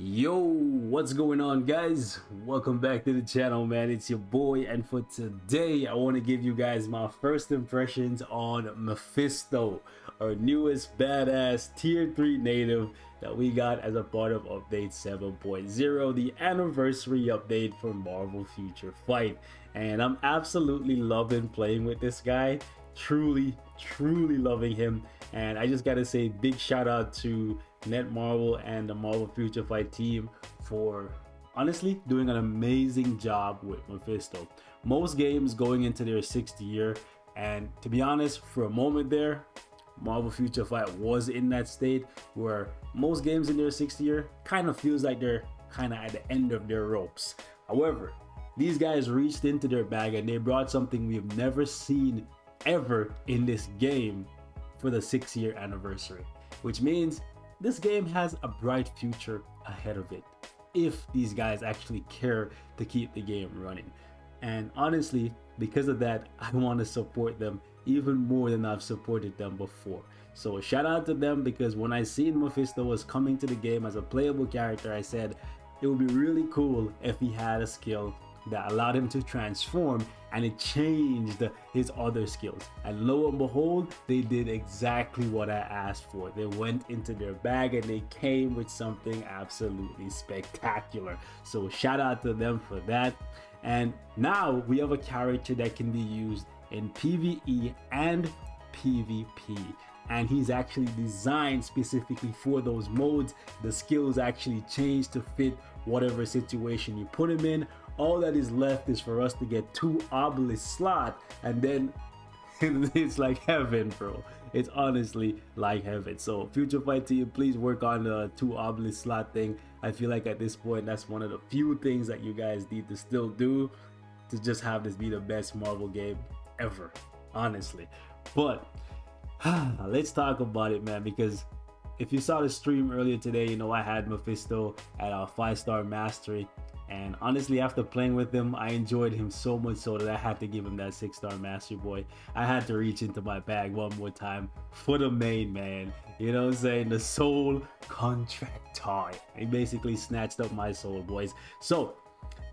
Yo, what's going on, guys? Welcome back to the channel, man. It's your boy, and for today I want to give you guys my first impressions on MEPHISTO, our newest badass tier 3 native that we got as a part of update 7.0, the anniversary update for Marvel Future Fight. And I'm absolutely loving playing with this guy, truly loving him. And I just gotta say big shout out to Marvel and the Marvel Future Fight team for honestly doing an amazing job with MEPHISTO. Most games going into their 6th year, and to be honest, for a moment there, Marvel Future Fight was in that state where most games in their 6th year kind of feels like they're kind of at the end of their ropes. However, these guys reached into their bag and they brought something we've never seen ever in this game for the 6-year anniversary, which means this game has a bright future ahead of it if these guys actually care to keep the game running. And honestly, because of that, I want to support them even more than I've supported them before. So shout out to them, because when I seen MEPHISTO was coming to the game as a playable character, I said it would be really cool if he had a skill that allowed him to transform and it changed his other skills. And lo and behold, they did exactly what I asked for. They went into their bag and they came with something absolutely spectacular. So shout out to them for that. And now we have a character that can be used in PvE and PvP. And he's actually designed specifically for those modes. The skills actually change to fit whatever situation you put him in. All that is left is for us to get 2 obelisk slot, and then it's like heaven, bro. It's honestly like heaven. So Future Fight team, please work on the 2 obelisk slot thing. I feel like at this point that's one of the few things that you guys need to still do to just have this be the best Marvel game ever, honestly. But let's talk about it, man, because if you saw the stream earlier today, you know I had MEPHISTO at our 5-star mastery. And honestly, after playing with him, I enjoyed him so much so that I had to give him that 6-star mastery, boy. I had to reach into my bag one more time for the main man. You know what I'm saying? The soul contract tie. He basically snatched up my soul, boys. So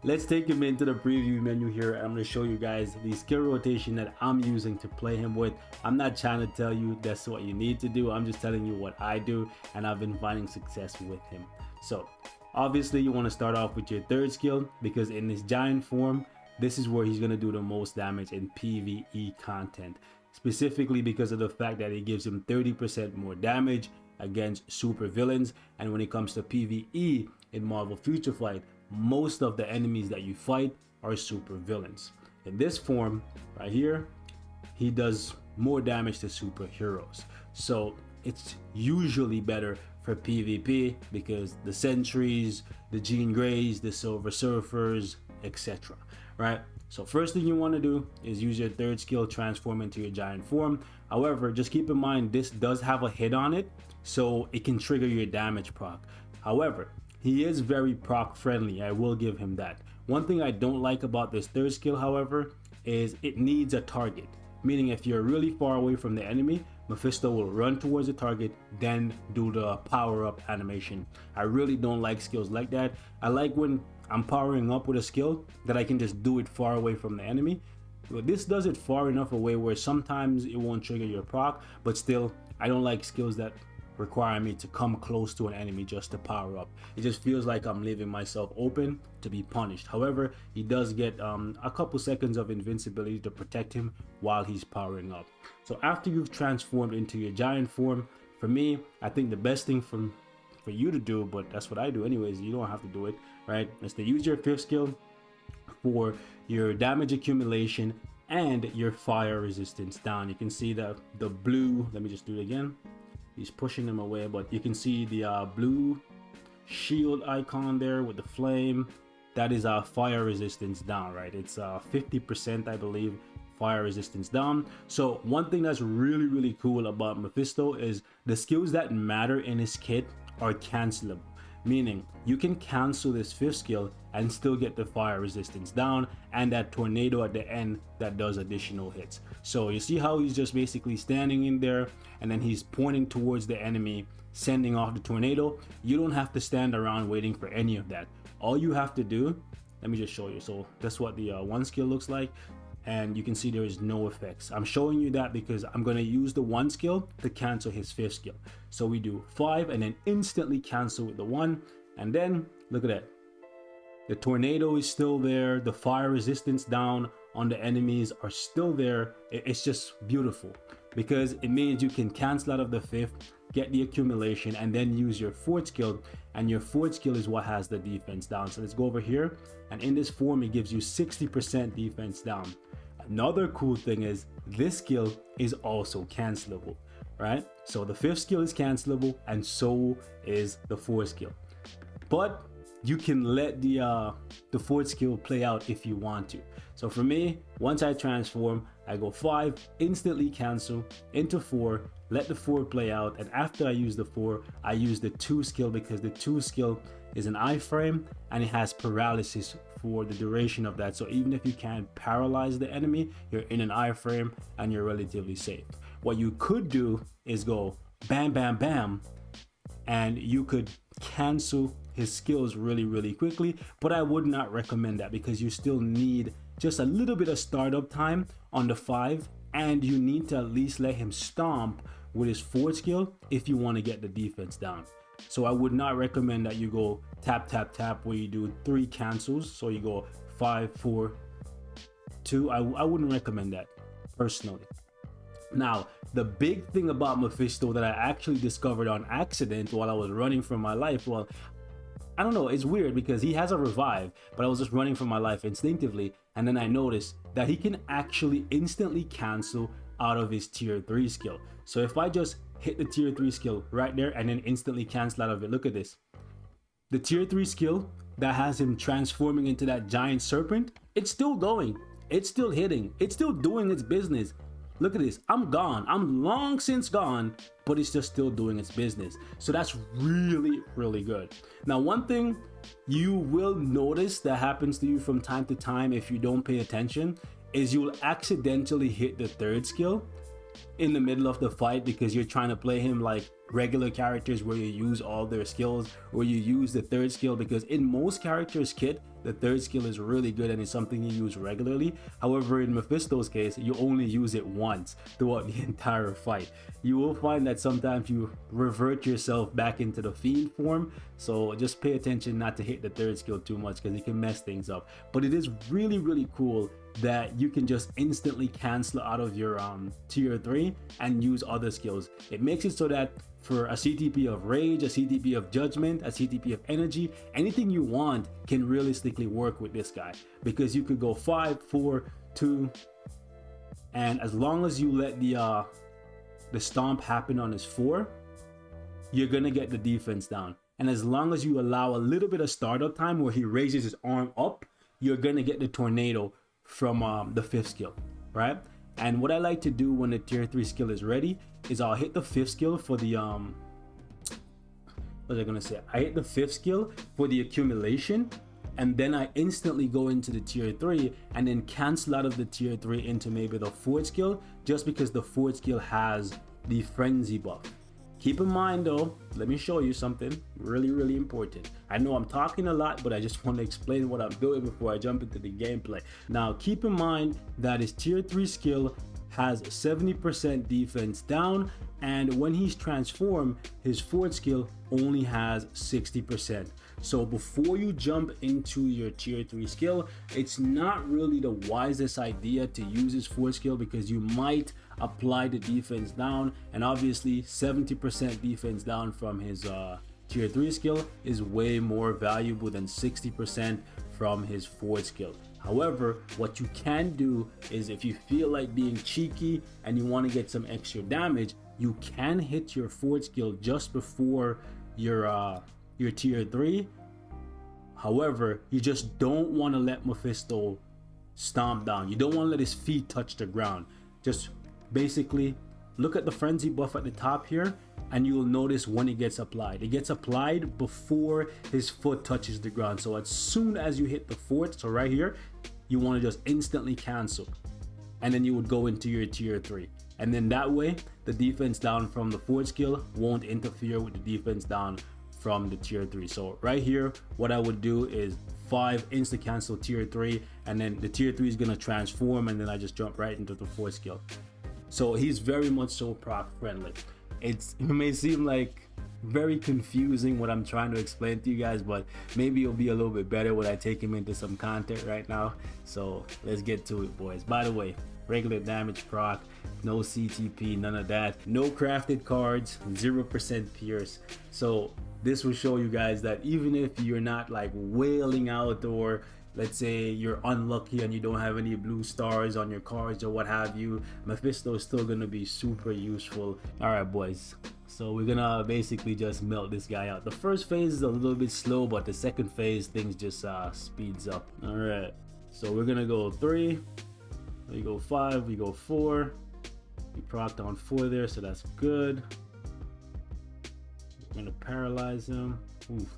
let's take him into the preview menu here. I'm going to show you guys the skill rotation that I'm using to play him with. I'm not trying to tell you that's what you need to do. I'm just telling you what I do, and I've been finding success with him. So obviously you want to start off with your 3rd skill, because in his giant form, this is where he's going to do the most damage in PvE content, specifically because of the fact that it gives him 30% more damage against super villains. And when it comes to PvE in Marvel Future Fight, most of the enemies that you fight are super villains. In this form right here, he does more damage to superheroes, so it's usually better for PvP because the sentries, the Jean Greys, the Silver Surfers, etc. Right? So first thing you want to do is use your 3rd skill, transform into your giant form. However, just keep in mind this does have a hit on it, so it can trigger your damage proc. However, he is very proc friendly, I will give him that. One thing I don't like about this 3rd skill, however, is it needs a target. Meaning if you're really far away from the enemy, MEPHISTO will run towards the target, then do the power up animation. I really don't like skills like that. I like when I'm powering up with a skill that I can just do it far away from the enemy. But this does it far enough away where sometimes it won't trigger your proc, but still I don't like skills that require me to come close to an enemy just to power up. It just feels like I'm leaving myself open to be punished. However, he does get a couple seconds of invincibility to protect him while he's powering up. So after you've transformed into your giant form, for me, I think the best thing for you to do, but that's what I do anyways, you don't have to do it, right, is to use your 5th skill for your damage accumulation and your fire resistance down. You can see the blue, let me just do it again. He's pushing them away, but you can see the blue shield icon there with the flame. That is our fire resistance down, right? It's 50%, I believe, fire resistance down. So one thing that's really cool about MEPHISTO is the skills that matter in his kit are cancelable. Meaning you can cancel this 5th skill and still get the fire resistance down and that tornado at the end that does additional hits. So you see how he's just basically standing in there and then he's pointing towards the enemy, sending off the tornado. You don't have to stand around waiting for any of that. All you have to do, let me just show you. So that's what the one skill looks like, and you can see there is no effects. I'm showing you that because I'm going to use the one skill to cancel his 5th skill. So we do 5 and then instantly cancel with the 1, and then look at that. The tornado is still there. The fire resistance down on the enemies are still there. It's just beautiful because it means you can cancel out of the 5th, get the accumulation, and then use your 4th skill. And your 4th skill is what has the defense down. So let's go over here, and in this form it gives you 60% defense down. Another cool thing is this skill is also cancelable, right? So the 5th skill is cancelable, and so is the 4th skill. But you can let the 4th skill play out if you want to. So for me, once I transform, I go 5, instantly cancel into 4, let the 4 play out, and after I use the 4, I use the 2 skill because the 2 skill is an iframe and it has paralysis for the duration of that. So even if you can't paralyze the enemy, you're in an iframe and you're relatively safe. What you could do is go bam, bam, bam, and you could cancel his skills really quickly, but I would not recommend that because you still need just a little bit of startup time on the 5, and you need to at least let him stomp with his 4th skill if you want to get the defense down. So I would not recommend that you go tap tap tap where you do 3 cancels, so you go 5 4 2. I wouldn't recommend that personally. Now, the big thing about Mephisto that I actually discovered on accident while I was running for my life, well, I don't know, it's weird because he has a revive, but I was just running for my life instinctively, and then I noticed that he can actually instantly cancel out of his tier 3 skill. So if I just hit the tier 3 skill right there and then instantly cancel out of it, look at this. The tier 3 skill that has him transforming into that giant serpent, it's still going, it's still hitting, it's still doing its business. Look at this, I'm gone, I'm long since gone, but it's just still doing its business. So that's really good. Now, one thing you will notice that happens to you from time to time if you don't pay attention is you'll accidentally hit the 3rd skill in the middle of the fight because you're trying to play him like regular characters where you use all their skills, or you use the 3rd skill, because in most characters' kit the 3rd skill is really good and it's something you use regularly. However, in Mephisto's case, you only use it once throughout the entire fight. You will find that sometimes you revert yourself back into the fiend form, so just pay attention not to hit the 3rd skill too much because it can mess things up. But it is really cool that you can just instantly cancel out of your tier 3 and use other skills. It makes it so that for a CTP of rage, a CTP of judgment, a CTP of energy, anything you want can realistically work with this guy, because you could go 5 4 2, and as long as you let the stomp happen on his 4, you're gonna get the defense down. And as long as you allow a little bit of startup time where he raises his arm up, you're gonna get the tornado from the 5th skill, right? And what I like to do when the tier 3 skill is ready is I'll hit the 5th skill for the what was I gonna say? I hit the 5th skill for the accumulation, and then I instantly go into the tier 3 and then cancel out of the tier 3 into maybe the 4th skill, just because the 4th skill has the frenzy buff. Keep in mind though, let me show you something really important. I know I'm talking a lot, but I just want to explain what I'm doing before I jump into the gameplay. Now, keep in mind that his tier 3 skill has 70% defense down, and when he's transformed, his 4th skill only has 60%. So before you jump into your tier 3 skill, it's not really the wisest idea to use his 4th skill, because you might apply the defense down, and obviously 70% defense down from his tier 3 skill is way more valuable than 60% from his 4th skill. However, what you can do is, if you feel like being cheeky and you want to get some extra damage, you can hit your 4th skill just before your tier 3. However, you just don't want to let Mephisto stomp down. You don't want to let his feet touch the ground. Just basically look at the frenzy buff at the top here, and you will notice when it gets applied. It gets applied before his foot touches the ground. So as soon as you hit the 4th, so right here, you want to just instantly cancel, and then you would go into your tier 3. And then that way, the defense down from the 4th skill won't interfere with the defense down from the tier 3. So right here, what I would do is 5 insta cancel tier 3, and then the tier 3 is gonna transform, and then I just jump right into the 4th skill. So he's very much so proc friendly. It may seem like very confusing what I'm trying to explain to you guys, but maybe it'll be a little bit better when I take him into some content right now. So let's get to it, boys. By the way, regular damage proc, no CTP, none of that, no crafted cards, 0% pierce. So this will show you guys that even if you're not like wailing out, or let's say you're unlucky and you don't have any blue stars on your cards or what have you, Mephisto is still gonna be super useful. All right, boys, so we're gonna basically just melt this guy out. The first phase is a little bit slow, but the second phase things just speeds up. All right, so we're gonna go 3, we go 5, we go 4. We procced on 4 there, so that's good. We're gonna paralyze him. Oof.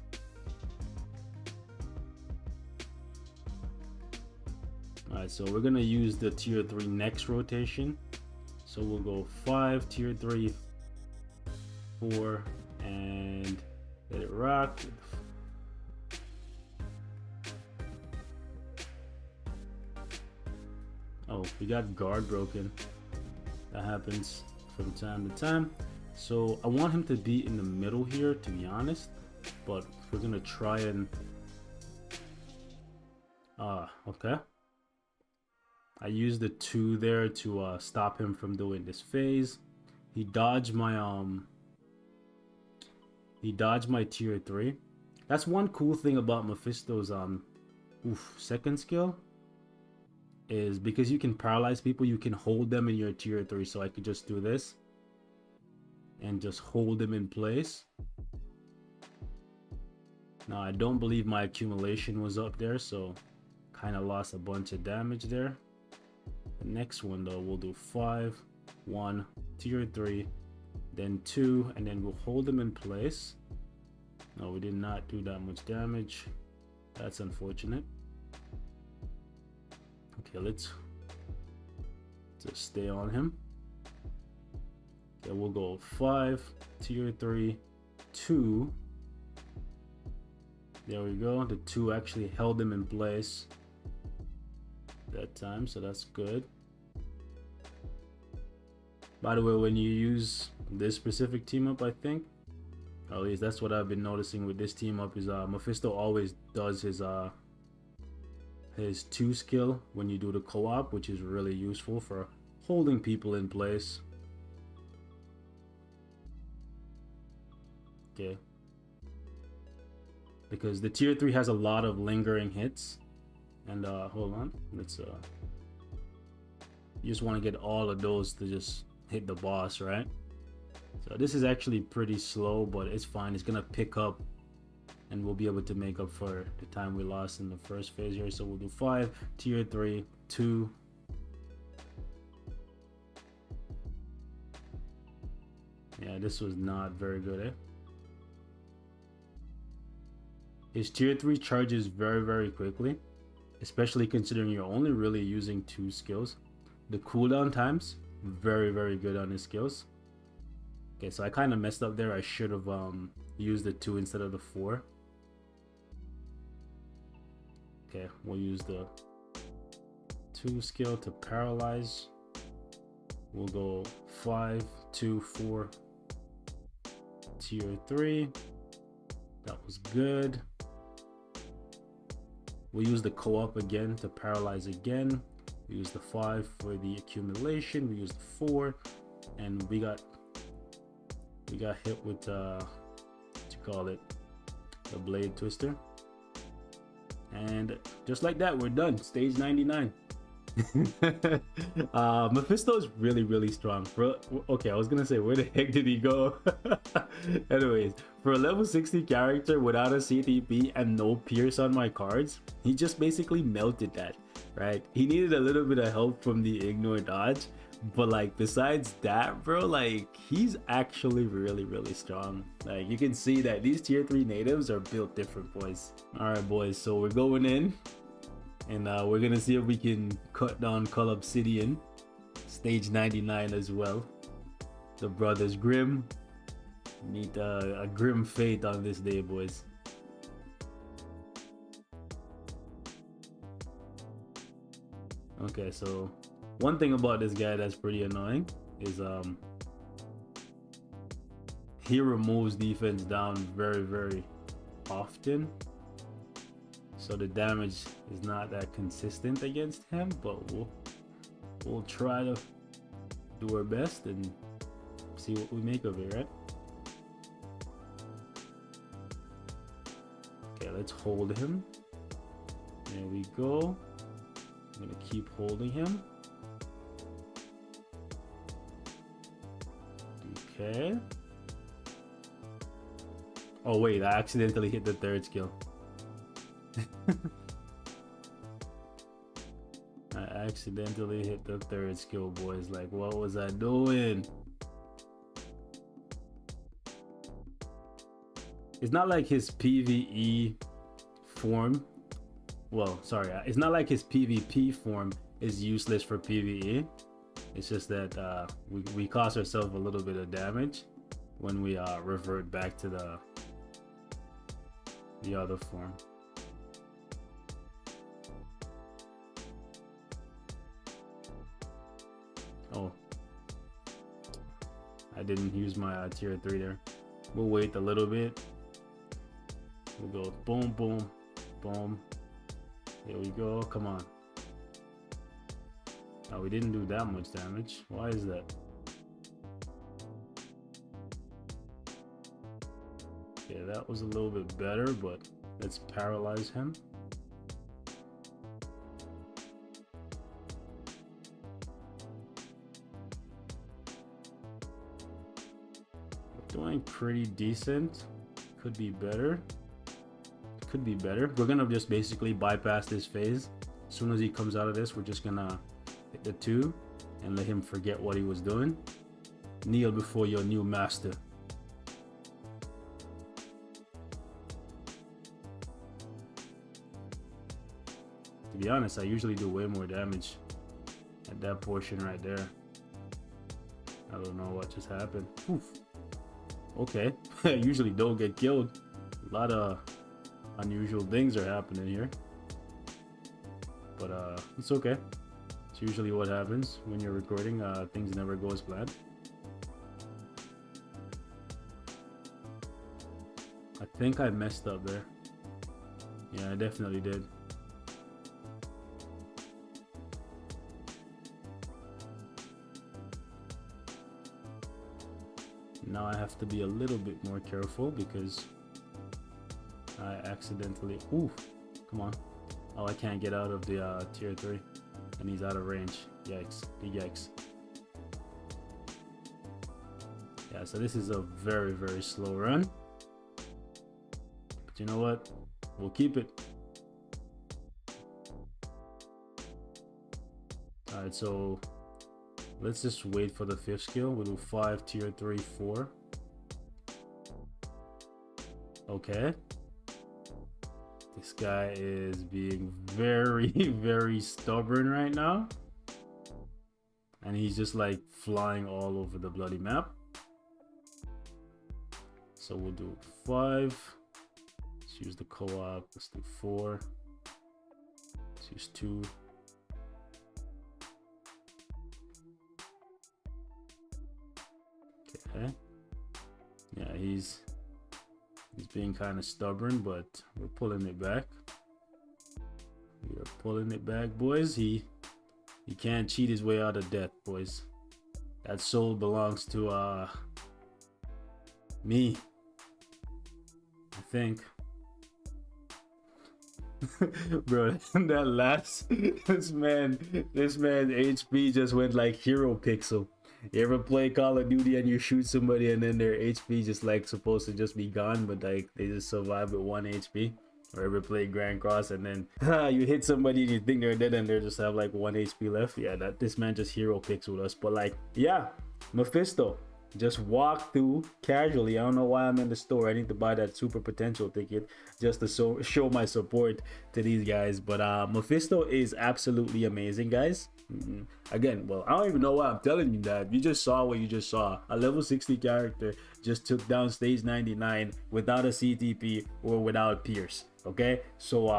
Alright, so we're gonna use the tier 3 next rotation. So we'll go 5, tier 3, 4, and let it rock. Oh, we got guard broken. That happens from time to time. So I want him to be in the middle here, to be honest, but we're gonna try and okay. I used the 2 there to stop him from doing this phase. He dodged my tier 3. That's one cool thing about Mephisto's second skill, is because you can paralyze people, you can hold them in your tier 3. So I could just do this and just hold them in place. Now I don't believe my accumulation was up there, so kind of lost a bunch of damage there. The next one though, we'll do 5, 1, tier 3, then 2, and then we'll hold them in place. No, we did not do that much damage. That's unfortunate. Okay, let's just stay on him. Okay, we'll go 5, tier 3, 2. There we go. The 2 actually held him in place that time, so that's good. By the way, when you use this specific team up, I think, or at least that's what I've been noticing with this team up, is Mephisto always does his 2 skill when you do the co-op, which is really useful for holding people in place. Okay, because the tier 3 has a lot of lingering hits. And hold on, let's you just want to get all of those to just hit the boss, right? So this is actually pretty slow, but it's fine. It's gonna pick up and we'll be able to make up for the time we lost in the first phase here. So we'll do 5, tier 3, 2. Yeah, this was not very good, eh? His tier 3 charges very, very quickly, especially considering you're only really using 2 skills. The cooldown times, very, very good on his skills. Okay, so I kind of messed up there. I should have used the 2 instead of the 4. Okay, we'll use the 2 skill to paralyze. We'll go 5, 2, 4, tier 3. That was good. We'll use the co-op again to paralyze again. We use the 5 for the accumulation. We use the 4, and we got hit with what you call it, the blade twister. And just like that, we're done. Stage 99. Mephisto is really, really strong. Okay, I was gonna say, where the heck did he go? Anyways, for a level 60 character without a CTP and no pierce on my cards, he just basically melted that, right? He needed a little bit of help from the ignore dodge, but like besides that, bro, like he's actually really, really strong. Like you can see that these tier 3 natives are built different, boys. All right, boys, so we're going in. And we're gonna see if we can cut down CULL OBSIDIAN. Stage 99 as well. The brothers Grimm meet a grim fate on this day, boys. Okay, so one thing about this guy that's pretty annoying is he removes defense down very often, so the damage is not that consistent against him, but we'll try to do our best and see what we make of it, right? Okay, let's hold him. There we go. I'm gonna keep holding him. Okay. Oh wait, I accidentally hit the third skill. I accidentally hit the third skill, boys. Like, what was I doing? It's not like his PvE form. Well, sorry, it's not like his PvP form is useless for PvE. It's just that we cost ourselves a little bit of damage when we revert back to the other form. Oh, I didn't use my tier 3 there. We'll wait a little bit. We'll go boom, boom, boom. Here we go. Come on. Oh, we didn't do that much damage. Why is that? Okay, that was a little bit better, but let's paralyze him. We're doing pretty decent. Could be better. Could be better. We're gonna just basically bypass this phase. As soon as he comes out of this, we're just gonna hit the 2 and let him forget what he was doing. Kneel before your new master. To be honest, I usually do way more damage at that portion right there. I don't know what just happened. Oof. Okay. I usually don't get killed. A lot of unusual things are happening here, but it's okay. It's usually what happens when you're recording. Things never go as planned. I think I messed up there. Yeah, I definitely did. Now I have to be a little bit more careful because I accidentally, ooh, come on. Oh, I can't get out of the tier 3 and he's out of range. Yikes, big yikes. Yeah, so this is a very slow run, but you know what, we'll keep it. All right, so let's just wait for the 5th skill. We'll do 5 tier 3 4. Okay. This guy is being very stubborn right now, and he's just like flying all over the bloody map. So we'll do 5. Let's use the co-op. Let's do 4. Let's use 2. Okay. Yeah, he's being kind of stubborn, but we're pulling it back. We are pulling it back, boys. He can't cheat his way out of death, boys. That soul belongs to me, I think. Bro, that last this man HP just went like hero pixel. You ever play Call of Duty and you shoot somebody and then their HP just like supposed to just be gone, but like they just survive with 1 HP? Or ever play Grand Cross and then you hit somebody and you think they're dead and they just have like 1 HP left? Yeah, that this man just hero picks with us. But like, yeah, Mephisto just walked through casually. I don't know why I'm in the store. I need to buy that super potential ticket just to show my support to these guys. But Mephisto is absolutely amazing, guys. Again, well, I don't even know why I'm telling you that. You just saw what you just saw. A level 60 character just took down stage 99 without a CTP or without Pierce. Okay, so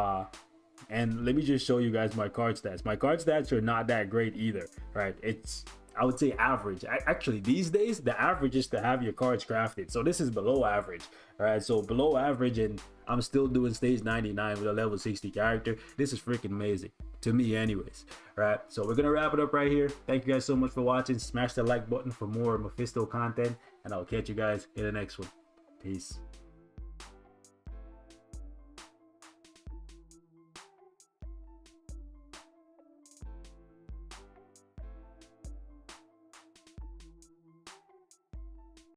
and let me just show you guys my card stats. My card stats are not that great either, right? It's, I would say, average. Actually, these days the average is to have your cards crafted, so this is below average. All right, so below average, and I'm still doing stage 99 with a level 60 character. This is freaking amazing to me anyways. All right, so we're gonna wrap it up right here. Thank you guys so much for watching. Smash the like button for more Mephisto content, and I'll catch you guys in the next one. Peace.